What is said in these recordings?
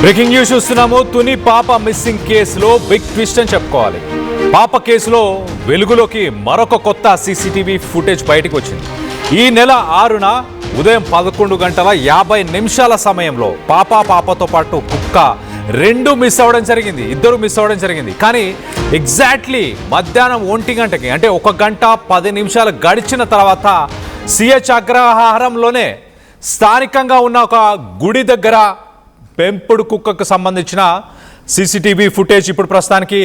Breaking news చూస్తున్నాము. తుని పాప missing కేసులో బిగ్ ట్విస్ట్ అని చెప్పుకోవాలి. పాప కేసులో వెలుగులోకి మరొక కొత్త సీసీటీవీ ఫుటేజ్ బయటకు వచ్చింది. ఈ నెల 6న ఉదయం 11:50 సమయంలో పాపతో పాటు కుక్క ఇద్దరు మిస్ అవ్వడం జరిగింది. కానీ ఎగ్జాక్ట్లీ మధ్యాహ్నం 1 గంటకి అంటే 1 గంట 10 నిమిషాలు గడిచిన తర్వాత సిహెచ్ అగ్రహారంలోనే స్థానికంగా ఉన్న ఒక గుడి దగ్గర పెంపుడు కుక్కకు సంబంధించిన సీసీటీవీ ఫుటేజ్ ఇప్పుడు ప్రస్తుతానికి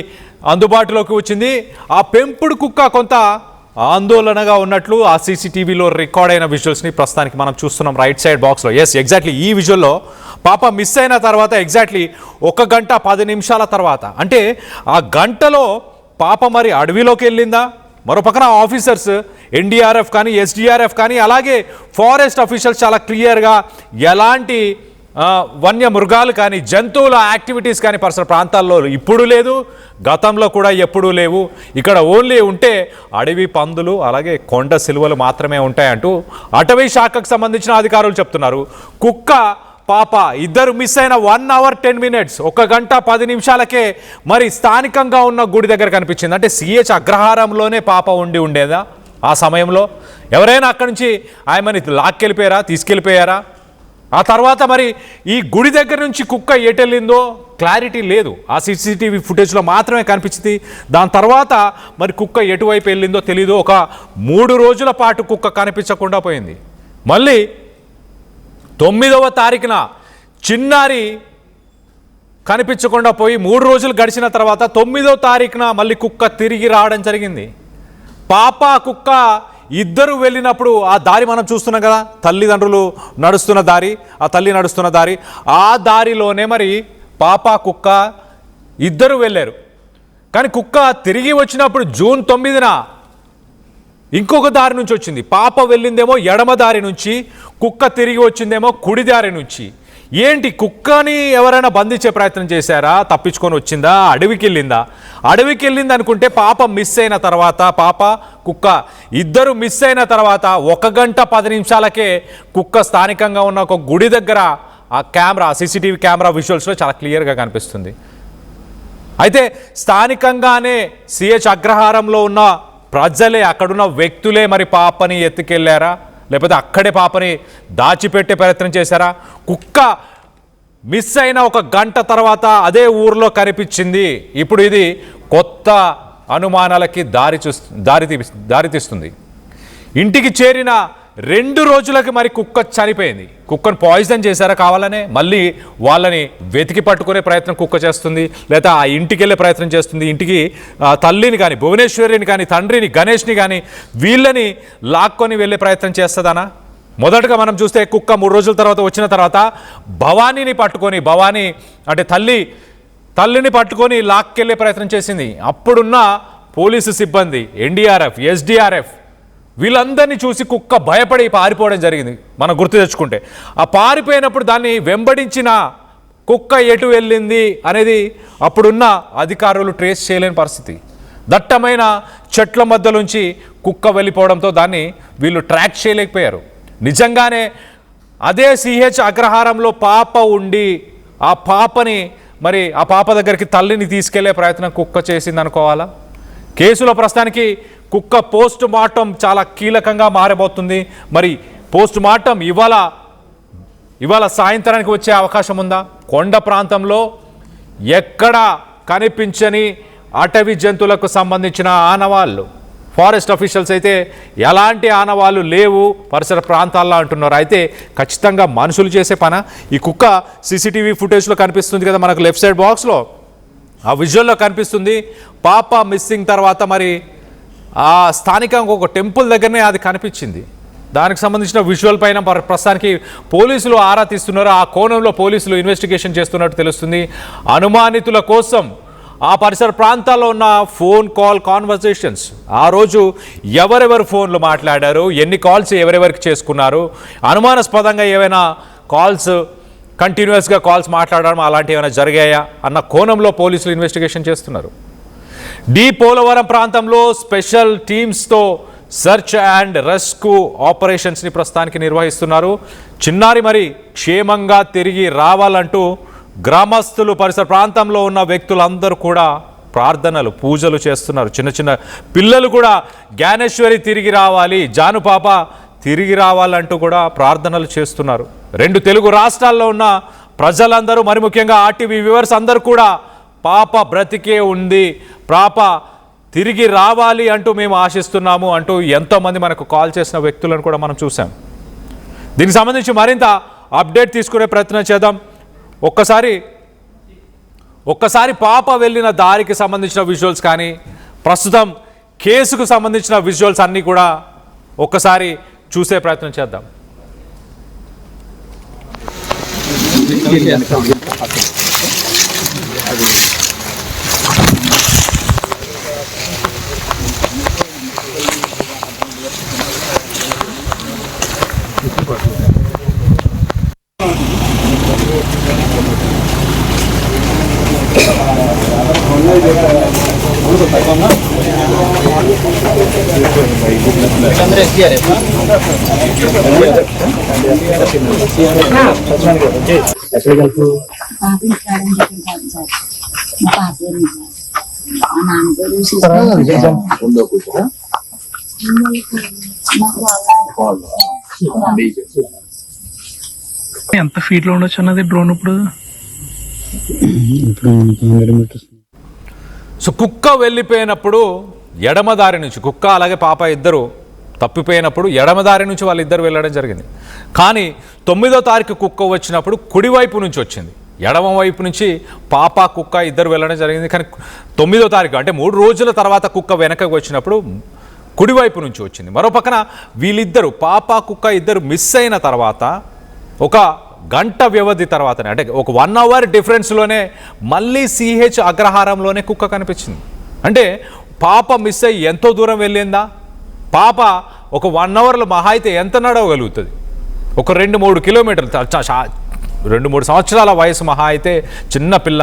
అందుబాటులోకి వచ్చింది. ఆ పెంపుడు కుక్క కొంత ఆందోళనగా ఉన్నట్లు ఆ సీసీటీవీలో రికార్డ్ అయిన విజువల్స్ని ప్రస్తుతానికి మనం చూస్తున్నాం రైట్ సైడ్ బాక్స్లో. ఎగ్జాక్ట్లీ ఈ విజువల్లో పాప మిస్ అయిన తర్వాత ఎగ్జాక్ట్లీ 1 గంట 10 నిమిషాల తర్వాత అంటే ఆ గంటలో పాప మరి అడవిలోకి వెళ్ళిందా? మరో పక్కన ఆఫీసర్స్ ఎన్డీఆర్ఎఫ్ కానీ ఎస్డీఆర్ఎఫ్ కానీ అలాగే ఫారెస్ట్ అఫీషియల్స్ చాలా క్లియర్గా ఎలాంటి వన్య మృగాలు కానీ జంతువుల యాక్టివిటీస్ కానీ పరిసర ప్రాంతాల్లో ఇప్పుడు లేదు, గతంలో కూడా ఎప్పుడూ లేవు. ఇక్కడ ఓన్లీ ఉంటే అడవి పందులు అలాగే కొండ సిలువలు మాత్రమే ఉంటాయంటూ అటవీ శాఖకు సంబంధించిన అధికారులు చెప్తున్నారు. కుక్క పాప ఇద్దరు మిస్ అయిన 1 hour 10 minutes 1 గంట 10 నిమిషాలకే మరి స్థానికంగా ఉన్న గుడి దగ్గర కనిపించింది. అంటే సిహెచ్ అగ్రహారంలోనే పాప ఉండేదా ఆ సమయంలో? ఎవరైనా అక్కడి నుంచి ఆయమని తీసుకెళ్ళిపోయారా? ఆ తర్వాత మరి ఈ గుడి దగ్గర నుంచి కుక్క ఎటెళ్ళిందో క్లారిటీ లేదు. ఆ సీసీటీవీ ఫుటేజ్లో మాత్రమే కనిపించింది. దాని తర్వాత మరి కుక్క ఎటువైపు వెళ్ళిందో తెలీదు. ఒక 3 రోజుల పాటు కుక్క కనిపించకుండా పోయింది. మళ్ళీ 9వ తారీఖున చిన్నారి కనిపించకుండా పోయి 3 రోజులు గడిచిన తర్వాత 9వ తారీఖున మళ్ళీ కుక్క తిరిగి రావడం జరిగింది. పాప కుక్క ఇద్దరు వెళ్ళినప్పుడు ఆ దారి మనం చూస్తున్నాం కదా, తల్లిదండ్రులు నడుస్తున్న దారి, ఆ తల్లి నడుస్తున్న దారి, ఆ దారిలోనే మరి పాప కుక్క ఇద్దరు వెళ్ళారు. కానీ కుక్క తిరిగి వచ్చినప్పుడు జూన్ 9న ఇంకొక దారి నుంచి వచ్చింది. పాప వెళ్ళిందేమో ఎడమ దారి నుంచి, కుక్క తిరిగి వచ్చిందేమో కుడి దారి నుంచి. ఏంటి, కుక్కని ఎవరైనా బంధించే ప్రయత్నం చేశారా? తప్పించుకొని వచ్చిందా? అడవికి వెళ్ళింది అనుకుంటే పాప మిస్ అయిన తర్వాత పాప కుక్క ఇద్దరు మిస్ అయిన తర్వాత 1 గంట 10 నిమిషాలకే కుక్క స్థానికంగా ఉన్న ఒక గుడి దగ్గర ఆ సీసీటీవీ కెమెరా విజువల్స్లో చాలా క్లియర్గా కనిపిస్తుంది. అయితే స్థానికంగానే సిహెచ్ అగ్రహారంలో ఉన్న ప్రజలే, అక్కడున్న వ్యక్తులే మరి పాపని ఎత్తుకెళ్ళారా, లేకపోతే అక్కడే పాపని దాచిపెట్టే ప్రయత్నం చేశారా? కుక్క మిస్ అయిన 1 గంట తర్వాత అదే ఊర్లో కనిపించింది. ఇప్పుడు ఇది కొత్త అనుమానాలకి దారితీస్తుంది. ఇంటికి చేరిన 2 రోజులకి మరి కుక్క చనిపోయింది. కుక్కను పాయిజన్ చేశారా కావాలనే? మళ్ళీ వాళ్ళని వెతికి పట్టుకునే ప్రయత్నం కుక్క చేస్తుంది, లేదా ఆ ఇంటికి వెళ్ళే ప్రయత్నం చేస్తుంది. ఇంటికి తల్లిని కానీ భువనేశ్వరిని కానీ తండ్రిని గణేష్ని కానీ వీళ్ళని లాక్కొని వెళ్ళే ప్రయత్నం చేస్తుందనా? మొదటగా మనం చూస్తే కుక్క 3 రోజుల తర్వాత వచ్చిన తర్వాత భవానీని అంటే తల్లిని పట్టుకొని లాక్కెళ్ళే ప్రయత్నం చేసింది. అప్పుడున్న పోలీసు సిబ్బంది ఎన్డీఆర్ఎఫ్ ఎస్డీఆర్ఎఫ్ వీళ్ళందరినీ చూసి కుక్క భయపడి పారిపోవడం జరిగింది. మనం గుర్తు తెచ్చుకుంటే ఆ పారిపోయినప్పుడు దాన్ని వెంబడించిన కుక్క ఎటు వెళ్ళింది అనేది అప్పుడున్న అధికారులు ట్రేస్ చేయలేని పరిస్థితి. దట్టమైన చెట్ల మధ్యలోంచి కుక్క వెళ్ళిపోవడంతో దాన్ని వీళ్ళు ట్రాక్ చేయలేకపోయారు. నిజంగానే అదే సిహెచ్ అగ్రహారంలో పాప ఉండి ఆ పాపని మరి ఆ పాప దగ్గరికి తల్లిని తీసుకెళ్లే ప్రయత్నం కుక్క చేసింది అనుకోవాలా? కేసులో ప్రస్తుతానికి కుక్క పోస్ట్ మార్టం చాలా కీలకంగా మారబోతుంది. మరి పోస్ట్ మార్టం ఇవాళ సాయంత్రానికి వచ్చే అవకాశం ఉందా? కొండ ప్రాంతంలో ఎక్కడ కనిపించని అటవీ జంతువులకు సంబంధించిన ఆనవాళ్ళు, ఫారెస్ట్ అఫీషియల్స్ అయితే ఎలాంటి ఆనవాళ్ళు లేవు పరిసర ప్రాంతాల్లో అంటున్నారు. అయితే ఖచ్చితంగా మనుషులు చేసే పని. ఈ కుక్క సీసీటీవీ ఫుటేజ్లో కనిపిస్తుంది కదా మనకు లెఫ్ట్ సైడ్ బాక్స్లో, ఆ విజువల్లో కనిపిస్తుంది. పాప మిస్సింగ్ తర్వాత మరి ఆ స్థానికంగా ఒక టెంపుల్ దగ్గరనే అది కనిపించింది. దానికి సంబంధించిన విజువల్ పైన ప్రస్తుతానికి పోలీసులు ఆరా తీస్తున్నారు. ఆ కోణంలో పోలీసులు ఇన్వెస్టిగేషన్ చేస్తున్నట్టు తెలుస్తుంది. అనుమానితుల కోసం ఆ పరిసర ప్రాంతాల్లో ఉన్న ఫోన్ కాల్ కాన్వర్సేషన్స్, ఆ రోజు ఎవరెవరు ఫోన్లు మాట్లాడారు, ఎన్ని కాల్స్ ఎవరెవరికి చేసుకున్నారు, అనుమానాస్పదంగా ఏవైనా కాల్స్ కంటిన్యూస్గా కాల్స్ మాట్లాడడం అలాంటివి ఏమైనా జరిగాయా అన్న కోణంలో పోలీసులు ఇన్వెస్టిగేషన్ చేస్తున్నారు. పోలవరం ప్రాంతంలో స్పెషల్ టీమ్స్తో సెర్చ్ అండ్ రెస్క్యూ ఆపరేషన్స్ని ప్రస్తుతానికి నిర్వహిస్తున్నారు. చిన్నారి మరి క్షేమంగా తిరిగి రావాలంటూ గ్రామస్తులు పరిసర ప్రాంతంలో ఉన్న వ్యక్తులందరూ కూడా ప్రార్థనలు పూజలు చేస్తున్నారు. చిన్న చిన్న పిల్లలు కూడా జ్ఞానేశ్వరి తిరిగి రావాలి, జాను పాప తిరిగి రావాలంటూ కూడా ప్రార్థనలు చేస్తున్నారు. 2 తెలుగు రాష్ట్రాల్లో ఉన్న ప్రజలందరూ, మరి ముఖ్యంగా ఆర్టీవీ వ్యూవర్స్ అందరూ కూడా పాప బ్రతికే ఉంది, పాప తిరిగి రావాలి అంటూ మేము ఆశిస్తున్నాము అంటూ ఎంతోమంది మనకు కాల్ చేసిన వ్యక్తులను కూడా మనం చూసాం. దీనికి సంబంధించి మరింత అప్డేట్ తీసుకునే ప్రయత్నం చేద్దాం. ఒక్కసారి పాప వెళ్ళిన దారికి సంబంధించిన విజువల్స్ కానీ ప్రస్తుతం కేసుకు సంబంధించిన విజువల్స్ అన్నీ కూడా ఒక్కసారి చూసే ప్రయత్నం చేద్దాం. ఎంత ఫీట్ లో ఉండొచ్చు అన్నది డ్రోన్ ఇప్పుడు సో కుక్క వెళ్ళిపోయినప్పుడు ఎడమదారి నుంచి, కుక్క అలాగే పాప ఇద్దరు తప్పిపోయినప్పుడు ఎడమదారి నుంచి వాళ్ళిద్దరు వెళ్ళడం జరిగింది. కానీ 9వ తారీఖు కుక్క వచ్చినప్పుడు కుడివైపు నుంచి వచ్చింది, ఎడమ వైపు నుంచి పాప కుక్క ఇద్దరు వెళ్ళడం జరిగింది. కానీ 9వ తారీఖు అంటే 3 రోజుల తర్వాత కుక్క వెనకకు వచ్చినప్పుడు కుడివైపు నుంచి వచ్చింది. మరో పక్కన వీళ్ళిద్దరు పాప కుక్క ఇద్దరు మిస్ అయిన తర్వాత ఒక గంట వ్యవధి తర్వాతనే, అంటే ఒక 1 అవర్ డిఫరెన్స్లోనే మళ్ళీ సిహెచ్ అగ్రహారంలోనే కుక్క కనిపించింది. అంటే పాప మిస్ అయ్యి ఎంతో దూరం వెళ్ళిందా? పాప ఒక 1 అవర్లో మహా అయితే ఎంత నడవగలుగుతుంది? ఒక 2-3 కిలోమీటర్లు, 2-3 సంవత్సరాల వయసు మహా అయితే చిన్న పిల్ల.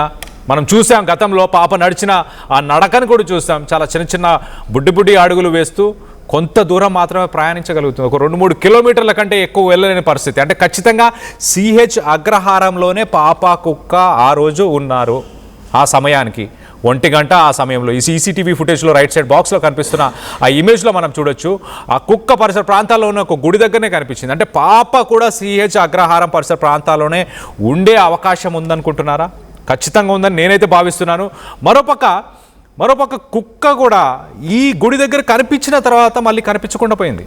మనం చూసాం గతంలో పాప నడిచిన ఆ నడకను కూడా చూసాం. చాలా చిన్న చిన్న బుడ్డి అడుగులు వేస్తూ కొంత దూరం మాత్రమే ప్రయాణించగలుగుతుంది. ఒక 2-3 కిలోమీటర్ల కంటే ఎక్కువ వెళ్ళలేని పరిస్థితి. అంటే ఖచ్చితంగా సిహెచ్ అగ్రహారంలోనే పాప కుక్క ఆ రోజు ఉన్నారు. ఆ సమయానికి 1 గంట ఆ సమయంలో ఈ సీసీటీవీ ఫుటేజ్లో రైట్ సైడ్ బాక్స్లో కనిపిస్తున్న ఆ ఇమేజ్లో మనం చూడొచ్చు. ఆ కుక్క పరిసర ప్రాంతాల్లో ఉన్న ఒక గుడి దగ్గరనే కనిపించింది. అంటే పాప కూడా సిహెచ్ అగ్రహారం పరిసర ప్రాంతాల్లోనే ఉండే అవకాశం ఉందనుకుంటున్నారా? ఖచ్చితంగా ఉందని నేనైతే భావిస్తున్నాను. మరోపక్క కుక్క కూడా ఈ గుడి దగ్గర కనిపించిన తర్వాత మళ్ళీ కనిపించకుండా పోయింది.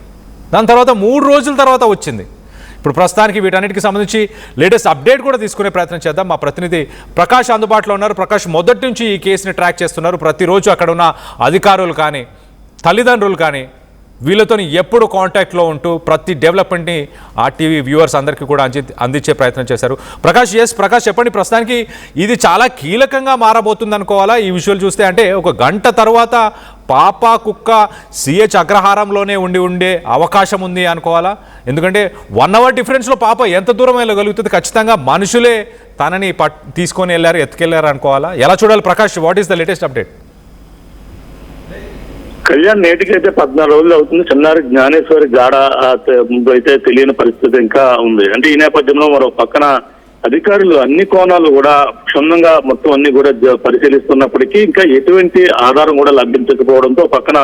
దాని తర్వాత 3 రోజుల తర్వాత వచ్చింది. ఇప్పుడు ప్రస్తుతానికి వీటన్నిటికి సంబంధించి లేటెస్ట్ అప్డేట్ కూడా తీసుకునే ప్రయత్నం చేద్దాం. మా ప్రతినిధి ప్రకాష్ అందుబాటులో ఉన్నారు. ప్రకాష్, మొదటి నుంచి ఈ కేసుని ట్రాక్ చేస్తున్నారు. ప్రతిరోజు అక్కడ ఉన్న అధికారులు కానీ తల్లిదండ్రులు కానీ వీళ్ళతో ఎప్పుడు కాంటాక్ట్లో ఉంటూ ప్రతి డెవలప్మెంట్ని ఆర్టీవీ వ్యూవర్స్ అందరికీ కూడా అందించే ప్రయత్నం చేశారు. ప్రకాష్ చెప్పండి, ప్రస్తుతానికి ఇది చాలా కీలకంగా మారబోతుంది అనుకోవాలా ఈ విజువల్ చూస్తే? అంటే ఒక గంట తర్వాత పాప కుక్క సిహెచ్ అగ్రహారంలోనే ఉండే అవకాశం ఉంది అనుకోవాలా? ఎందుకంటే 1 అవర్ డిఫరెన్స్లో పాప ఎంత దూరం వెళ్ళగలుగుతుంది? ఖచ్చితంగా మనుషులే తనని తీసుకొని ఎత్తుకెళ్ళారు అనుకోవాలా? ఎలా చూడాలి Prakash? What is the latest update? Kalyan, నేటికి అయితే 14 రోజులు అవుతుంది. చిన్నారి జ్ఞానేశ్వరి జాడ అయితే తెలియని పరిస్థితి ఇంకా ఉంది. అంటే ఈ నేపథ్యంలో మరో పక్కన అధికారులు అన్ని కోణాలు కూడా క్షుణ్ణంగా మొత్తం అన్ని కూడా పరిశీలిస్తున్నప్పటికీ ఇంకా ఎటువంటి ఆధారం కూడా లభించకపోవడంతో పక్కన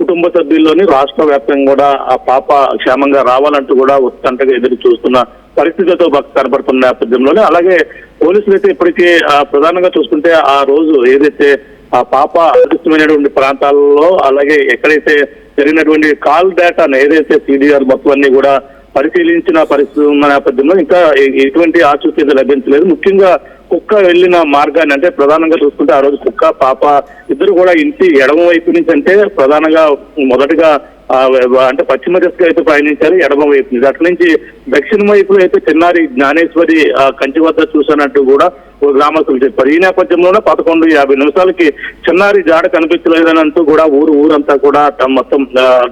కుటుంబ సభ్యుల్లోని రాష్ట్ర వ్యాప్తంగా కూడా ఆ పాప క్షేమంగా రావాలంటూ కూడా ఉత్కంఠగా ఎదురు చూస్తున్న పరిస్థితితో కనబడుతున్న నేపథ్యంలోనే అలాగే పోలీసులు అయితే ఇప్పటికీ ప్రధానంగా చూసుకుంటే ఆ రోజు ఏదైతే ఆ పాప అదృష్టమైనటువంటి ప్రాంతాల్లో అలాగే ఎక్కడైతే జరిగినటువంటి కాల్ డేటాను ఏదైతే సిడిఆర్ మొత్తం అన్ని కూడా పరిశీలించిన పరిస్థితి ఉన్న నేపథ్యంలో ఇంకా ఎటువంటి ఆచూకీ లభించలేదు. ముఖ్యంగా కుక్క వెళ్లిన మార్గాన్ని, అంటే ప్రధానంగా చూసుకుంటే ఆ రోజు కుక్క పాప ఇద్దరు కూడా ఇంటి ఎడమ వైపు నుంచి, అంటే ప్రధానంగా మొదటగా అంటే పశ్చిమ దిశగా అయితే ప్రయాణించారు ఎడమ వైపు నుంచి. అక్కడి నుంచి దక్షిణ వైపులో అయితే చిన్నారి జ్ఞానేశ్వరి కంచి వద్ద చూసినట్టు కూడా గ్రామస్తులు చెప్పారు. ఈ నేపథ్యంలోనే 11:50 నిమిషాలకి చిన్నారి జాడ కనిపించలేదని అంటూ కూడా ఊరంతా కూడా మొత్తం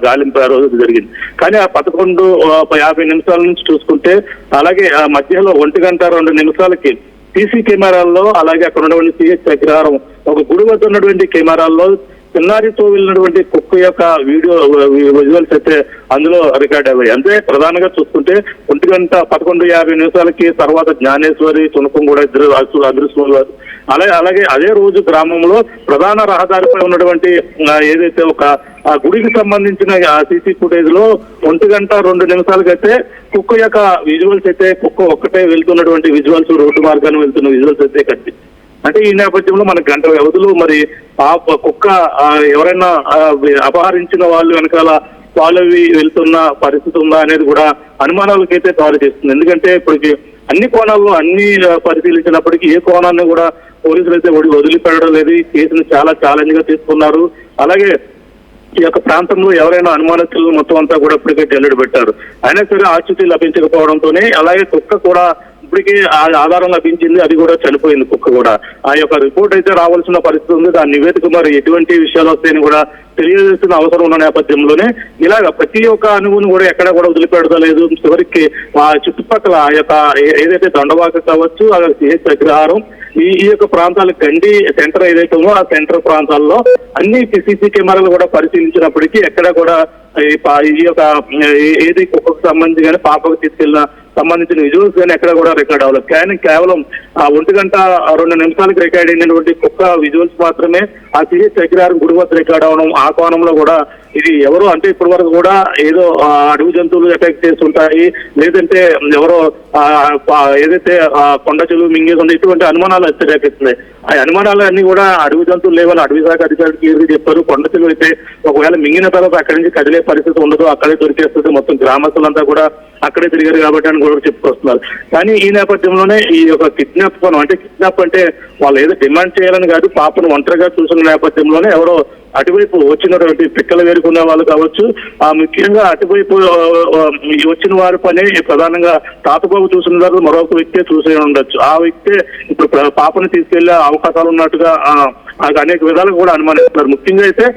గాలింపు ఆ రోజు జరిగింది. కానీ ఆ 11:50 నిమిషాల నుంచి చూసుకుంటే అలాగే మధ్యలో 1 గంట 2 నిమిషాలకి సీసీ కెమెరాల్లో అలాగే అక్కడ ఉన్నటువంటి సిహెచ్ అగ్రహారం ఒక గుడి వద్ద ఉన్నటువంటి కెమెరాల్లో చిన్నారితో వెళ్ళినటువంటి కుక్క యొక్క వీడియో విజువల్స్ అయితే అందులో రికార్డ్ అయ్యాయి. అంటే ప్రధానంగా చూసుకుంటే 1:11:50 తర్వాత జ్ఞానేశ్వరి తునకం కూడా ఇద్దరు అదృశ్యమయ్యారు. అలాగే అదే రోజు గ్రామంలో ప్రధాన రహదారిపై ఉన్నటువంటి ఏదైతే ఒక గుడికి సంబంధించిన సీసీ ఫుటేజ్ లో 1:02 అయితే కుక్క యొక్క విజువల్స్ అయితే కుక్క ఒక్కటే వెళ్తున్నటువంటి విజువల్స్, రోడ్డు మార్గాన్ని వెళ్తున్న విజువల్స్ అయితే కనిపిస్తాయి. అంటే ఈ నేపథ్యంలో మన గంట వ్యవధిలో మరి ఆ కుక్క ఎవరైనా అపహరించిన వాళ్ళు వెనకాల వాళ్ళవి వెళ్తున్న పరిస్థితి ఉందా అనేది కూడా అనుమానాలకైతే దారి చేస్తుంది. ఎందుకంటే ఇప్పటికి అన్ని కోణాల్లో అన్ని పరిశీలించినప్పటికీ ఏ కోణాన్ని కూడా పోలీసులు అయితే వదిలిపెట్టడం లేదు. ఈ కేసును చాలా ఛాలెంజ్ గా తీసుకున్నారు. అలాగే ఈ యొక్క ప్రాంతంలో ఎవరైనా అనుమానితులు మొత్తం అంతా కూడా ఇప్పటికే జల్లెడ పెట్టారు. అయినా సరే ఆచూకీ లభించకపోవడంతోనే అలాగే కుక్క కూడా ఇప్పటికే ఆధారం లభించింది, అది కూడా చనిపోయింది కుక్క కూడా. ఆ యొక్క రిపోర్ట్ అయితే రావాల్సిన పరిస్థితి ఉంది. దాని నివేదిక మరి ఎటువంటి విషయాలు వస్తాయని కూడా తెలియజేస్తున్న అవసరం ఉన్న నేపథ్యంలోనే ఇలాగ ప్రతి ఒక్క అణువును కూడా ఎక్కడ కూడా వదిలిపెడతలేదు. చివరికి ఆ చుట్టుపక్కల ఆ యొక్క ఏదైతే దండవాక కావచ్చు, సిహెచ్ అగ్రహారం ఈ యొక్క ప్రాంతాల గండి సెంటర్ ఏదైతే ఉందో ఆ సెంటర్ ప్రాంతాల్లో అన్ని సీసీ కెమెరాలు కూడా పరిశీలించినప్పటికీ ఎక్కడ కూడా ఈ యొక్క ఏది కుక్కకు సంబంధించి కానీ పాపకు తీసుకెళ్లిన సంబంధించిన విజువల్స్ కానీ ఎక్కడ కూడా రికార్డ్ అవ్వలేదు. కానీ కేవలం 1:02 రికార్డ్ అయినటువంటి కుక్క విజువల్స్ మాత్రమే ఆ సిహెచ్ అగ్రహారం గుడి వద్ద రికార్డ్ అవడం, ఆ కోణంలో కూడా ఇది ఎవరో అంటే ఇప్పటి వరకు కూడా ఏదో అడవి జంతువులు అటాక్ చేస్తుంటాయి, లేదంటే ఎవరో ఏదైతే కొండ చెలువు మింగేది ఇటువంటి అనుమానాలు రేకెత్తున్నాయి. ఆ అనుమానాలు అన్ని కూడా అడవి జంతువులు లేవని అడవి శాఖ అధికారులు చెప్పారు. కొండ చెలువు అయితే ఒకవేళ మింగిన తర్వాత అక్కడి నుంచి కదిలే పరిస్థితి ఉండదు, అక్కడే దొరికేస్తుంది. మొత్తం గ్రామస్తులంతా కూడా అక్కడే తిరిగారు కాబట్టి అని కూడా చెప్పుకొస్తున్నారు. కానీ ఈ నేపథ్యంలోనే ఈ యొక్క కిడ్నాప్ అంటే వాళ్ళు ఏదో డిమాండ్ చేయాలని కాదు, పాపను ఒంటరిగా చూసిన నేపథ్యంలోనే ఎవరో అటువైపు వచ్చినటువంటి పిక్కలు వేరుకునే వాళ్ళు కావచ్చు, ముఖ్యంగా అటువైపు వచ్చిన వారి పని ప్రధానంగా తాతబాబు చూసిన తర్వాత మరొక వ్యక్తే చూసే ఉండొచ్చు. ఆ వ్యక్తే ఇప్పుడు పాపను తీసుకెళ్లే అవకాశాలు ఉన్నట్టుగా అనేక విధాలుగా కూడా అనుమానిస్తున్నారు. ముఖ్యంగా అయితే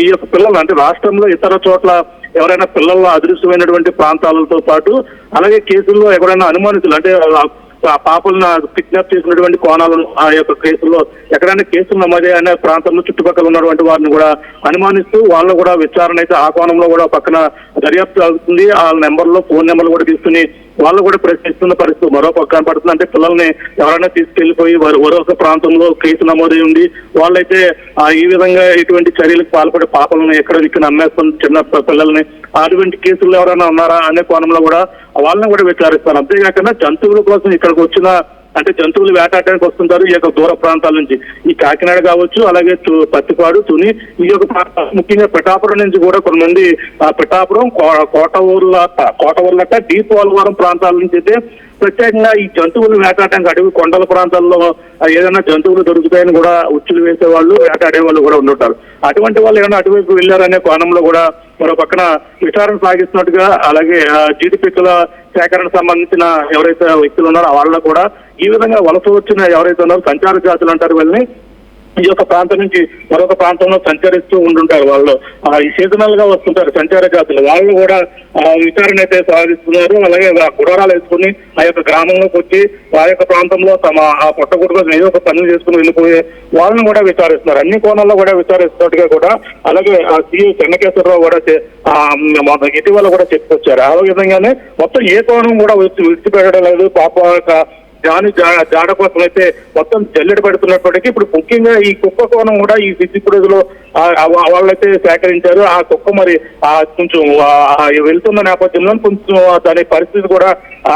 ఈ యొక్క పిల్లలు అంటే రాష్ట్రంలో ఇతర చోట్ల ఎవరైనా పిల్లల్లో అదృశ్యమైనటువంటి ప్రాంతాలతో పాటు అలాగే కేసుల్లో ఎవరైనా అనుమానితులు అంటే ఆ పాపలను కిడ్నాప్ చేసినటువంటి కోణాలను ఆ యొక్క కేసుల్లో ఎక్కడైనా కేసులు నమోదే అనే ప్రాంతంలో చుట్టుపక్కల ఉన్నటువంటి వారిని కూడా అనుమానిస్తూ వాళ్ళు కూడా విచారణ అయితే ఆ కోణంలో కూడా పక్కన దర్యాప్తు అవుతుంది. ఆ నెంబర్లో ఫోన్ నెంబర్లు కూడా తీసుకుని వాళ్ళు కూడా ప్రశ్నిస్తున్న పరిస్థితి మరో పక్కన పడుతుంది. అంటే పిల్లల్ని ఎవరైనా తీసుకెళ్లిపోయి మరొక ప్రాంతంలో కేసు నమోదై ఉంది, వాళ్ళైతే ఈ విధంగా ఇటువంటి చర్యలకు పాల్పడే పాపలను ఎక్కడ ఇక్కడ అమ్మేస్తుంది చిన్న పిల్లల్ని, అటువంటి కేసులు ఎవరైనా ఉన్నారా అనే కోణంలో కూడా వాళ్ళని కూడా విచారిస్తారు. అంతేకాకుండా జంతువుల కోసం ఇక్కడికి వచ్చిన అంటే జంతువులు వేటాడడానికి వస్తుంటారు ఈ యొక్క దూర ప్రాంతాల నుంచి. ఈ కాకినాడ కావచ్చు, అలాగే పత్తిపాడు, తుని ఈ యొక్క ప్రాంతాలు ముఖ్యంగా పిఠాపురం నుంచి కూడా కొంతమంది పిఠాపురం, కోటవర్లట, దీపోలవరం ప్రాంతాల నుంచి అయితే ప్రత్యేకంగా ఈ జంతువులు వేటాడడానికి అడవి కొండల ప్రాంతాల్లో ఏదైనా జంతువులు దొరుకుతాయని కూడా ఉచ్చులు వేసేవాళ్ళు, వేటాడే వాళ్ళు కూడా ఉండుంటారు. అటువంటి వాళ్ళు ఏమైనా అటువైపు వెళ్ళారనే కోణంలో కూడా మరో పక్కన విచారణ సాగిస్తున్నట్టుగా, అలాగే జీడిపిక్కల సేకరణ సంబంధించిన ఎవరైతే వ్యక్తులు ఉన్నారో వాళ్ళ కూడా ఈ విధంగా వలస వచ్చిన ఎవరైతే ఉన్నారో సంచార జాతులు అంటారు వీళ్ళని, ఈ యొక్క ప్రాంతం నుంచి మరొక ప్రాంతంలో సంచరిస్తూ ఉంటుంటారు. వాళ్ళు ఈ సీజనల్ గా వస్తుంటారు సంచార జాతులు, వాళ్ళు కూడా విచారణ అయితే సాగిస్తున్నారు. అలాగే గుడారాలు వేసుకుని ఆ యొక్క గ్రామంలోకి వచ్చి ఆ యొక్క ప్రాంతంలో తమ ఆ పొట్టగుడుగా ఏదో ఒక పనులు చేసుకుని వెళ్ళిపోయే వాళ్ళని కూడా విచారిస్తున్నారు. అన్ని కోణాల్లో కూడా విచారిస్తున్నట్టుగా కూడా అలాగే సిఐ చెన్నకేశ్వరరావు కూడా ఇటీవల కూడా చెప్పుకొచ్చారు. ఆ విధంగానే మొత్తం ఏ కోణం కూడా విడిచిపెట్టడం లేదు. పాప జాడ కోసం అయితే మొత్తం జల్లెడ పెడుతున్నప్పటికీ ఇప్పుడు ముఖ్యంగా ఈ కుక్క కోణం కూడా ఈ సిసి ఫుటేజ్లో వాళ్ళైతే సేకరించారు. ఆ కుక్క మరి కొంచెం వెళ్తున్న నేపథ్యంలో కొంచెం దాని పరిస్థితి కూడా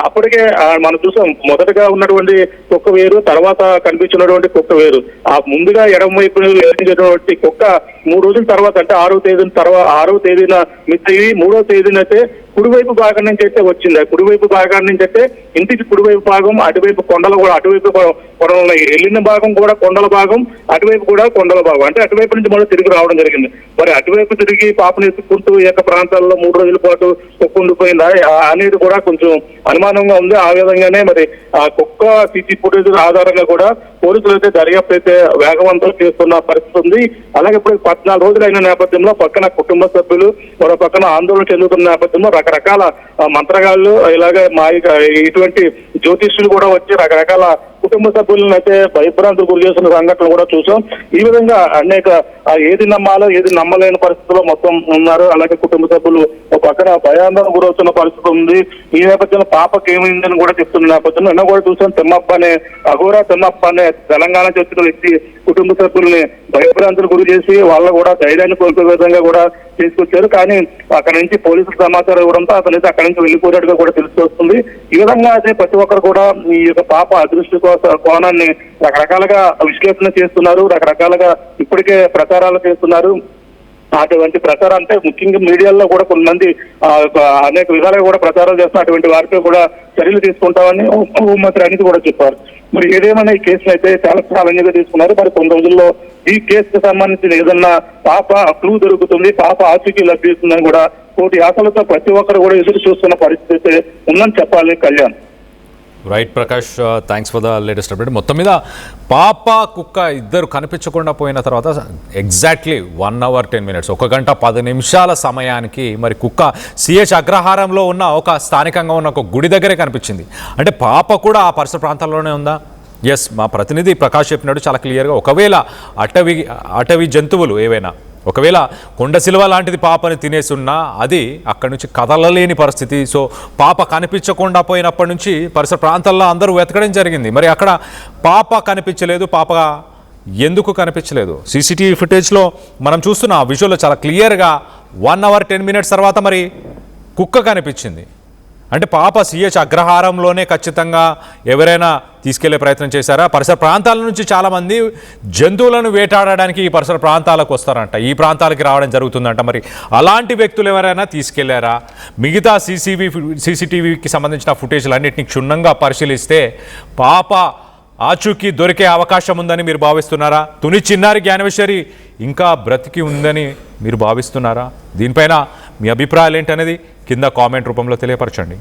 అప్పటికే మనం చూసాం. మొదటగా ఉన్నటువంటి కుక్క వేరు, తర్వాత కనిపించినటువంటి కుక్క వేరు. ఆ ముందుగా ఎడమ వైపు వెళ్తున్నటువంటి కుక్క 3 రోజుల తర్వాత అంటే 6వ తేదీన మిస్ అయ్యి 3వ తేదీన అయితే కుడివైపు భాగం నుంచి అయితే వచ్చింది. కుడివైపు భాగం నుంచి అయితే ఇంటికి కుడివైపు భాగం, అటువైపు కొండలు కూడా అటువైపు కొండలు వెళ్ళిన భాగం కూడా కొండల భాగం, అటువైపు కూడా కొండల భాగం. అంటే అటువైపు నుంచి మళ్ళీ తిరిగి రావడం జరిగింది. మరి అటువైపు తిరిగి పాపను ఎత్తుకుంటూ ఈ యొక్క ప్రాంతాల్లో 3 రోజుల పాటు కుక్క ఉండిపోయిందా అనేది కూడా కొంచెం అనుమానంగా ఉంది. ఆ విధంగానే మరి ఆ కుక్క సీసీ ఫుటేజ్ ఆధారంగా కూడా పోలీసులు అయితే దర్యాప్తు అయితే వేగవంతం చేస్తున్న పరిస్థితి ఉంది. అలాగే ఇప్పుడు 14 రోజులైన నేపథ్యంలో పక్కన కుటుంబ సభ్యులు మరో పక్కన ఆందోళన చెందుతున్న నేపథ్యంలో రకరకాల మంత్రగాళ్ళు ఇలాగే ఇటువంటి జ్యోతిష్యులు కూడా వచ్చి రకరకాల కుటుంబ సభ్యులను అయితే భయభ్రాంతులు గురి చేస్తున్న సంఘటనలు కూడా చూసాం. ఈ విధంగా అనేక ఏది నమ్మాలో ఏది నమ్మలేని పరిస్థితిలో మొత్తం ఉన్నారు. అలాగే కుటుంబ సభ్యులు ఒక పక్కన భయాందోళన గురవుతున్న పరిస్థితి ఉంది. ఈ నేపథ్యంలో పాపకి ఏమైందని కూడా చెప్తున్న నేపథ్యంలో నిన్న కూడా చూసాం. తిమ్మప్ప అనే అఘోరా తిమ్మప్ప అనే తెలంగాణ చెందిన వ్యక్తి కుటుంబ సభ్యుల్ని భయభ్రాంతులు గురి చేసి వాళ్ళ కూడా ధైర్యాన్ని కోల్పోయే విధంగా కూడా తీసుకొచ్చారు. కానీ అక్కడి నుంచి పోలీసులు సమాచారం ఇవ్వడంతో అతనైతే అక్కడి నుంచి వెళ్ళిపోయినట్టుగా కూడా తెలిసి వస్తుంది. ఈ విధంగా అయితే ప్రతి ఒక్కరు కూడా ఈ యొక్క పాప అదృష్టి కోణాన్ని రకరకాలుగా విశ్లేషణ చేస్తున్నారు. రకరకాలుగా ఇప్పటికే ప్రచారాలు చేస్తున్నారు. అటువంటి ప్రచారం అంటే ముఖ్యంగా మీడియాలో కూడా కొంతమంది అనేక విధాలుగా కూడా ప్రచారాలు చేస్తున్న అటువంటి వారిపై కూడా చర్యలు తీసుకుంటామని హోంమంత్రి అనేది కూడా చెప్పారు. మరి ఏదేమైనా ఈ కేసును అయితే చాలా ఛాలెంజ్గా తీసుకున్నారు. మరి కొన్ని రోజుల్లో ఈ కేసుకు సంబంధించిన ఏదన్నా పాప క్లూ దొరుకుతుంది, పాప ఆచూకీ లభిస్తుందని కూడా కోటి ఆశలతో ప్రతి ఒక్కరు కూడా ఎదురు చూస్తున్న పరిస్థితి ఉందని చెప్పాలి. Kalyan. Right Prakash, thanks for the latest update. మొత్తం మీద పాప కుక్క ఇద్దరు కనిపించకుండా పోయిన తర్వాత ఎగ్జాక్ట్లీ 1 hour 10 minutes 1 గంట 10 నిమిషాల సమయానికి మరి కుక్క సిహెచ్ అగ్రహారంలో ఉన్న ఒక స్థానికంగా ఉన్న ఒక గుడి దగ్గరే కనిపించింది. అంటే పాప కూడా ఆ పరిసర ప్రాంతాల్లోనే ఉందా? ఎస్, మా ప్రతినిధి ప్రకాష్ చెప్పినట్టు చాలా క్లియర్గా ఒకవేళ అటవీ జంతువులు ఏవైనా ఒకవేళ కొండసిలువ లాంటిది పాపని తినేసి ఉన్నా అది అక్కడి నుంచి కదలలేని పరిస్థితి. సో పాప కనిపించకుండా పోయినప్పటి నుంచి పరిసర ప్రాంతాల్లో అందరూ వెతకడం జరిగింది. మరి అక్కడ పాప కనిపించలేదు. పాప ఎందుకు కనిపించలేదు? సీసీటీవీ ఫుటేజ్లో మనం చూస్తున్న విజువల్లో చాలా క్లియర్గా 1 hour 10 minutes తర్వాత మరి కుక్క కనిపించింది. అంటే పాప సిహెచ్ అగ్రహారంలోనే ఖచ్చితంగా ఎవరైనా తీసుకెళ్లే ప్రయత్నం చేశారా? పరిసర ప్రాంతాల నుంచి చాలామంది జంతువులను వేటాడడానికి ఈ పరిసర ప్రాంతాలకు వస్తారంట, ఈ ప్రాంతాలకి రావడం జరుగుతుందంట. మరి అలాంటి వ్యక్తులు ఎవరైనా తీసుకెళ్లారా? మిగతా సీసీటీవీకి సంబంధించిన ఫుటేజ్లు అన్నింటినీ క్షుణ్ణంగా పరిశీలిస్తే పాప ఆచూకీ దొరికే అవకాశం ఉందని మీరు భావిస్తున్నారా? తుని చిన్నారి జ్ఞానేశ్వరి ఇంకా బ్రతికి ఉందని మీరు భావిస్తున్నారా? దీనిపైన మీ అభిప్రాయాలు ఏంటనేది కింద కామెంట్ రూపంలో తెలియపరచండి.